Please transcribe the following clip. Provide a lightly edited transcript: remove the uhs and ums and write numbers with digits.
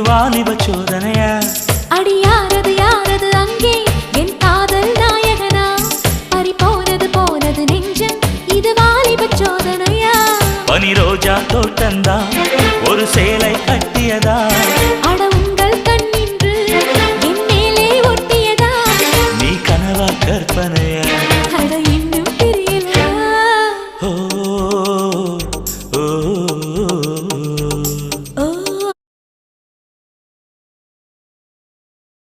வாலிப சோதனையா அடி யாரது யாரது அங்கே என் காதல் நாயகனா பறி போனது நெஞ்சம் இது வாலிப சோதனையா பனி ரோஜா தோட்டந்தா ஒரு சேலை கட்டியதா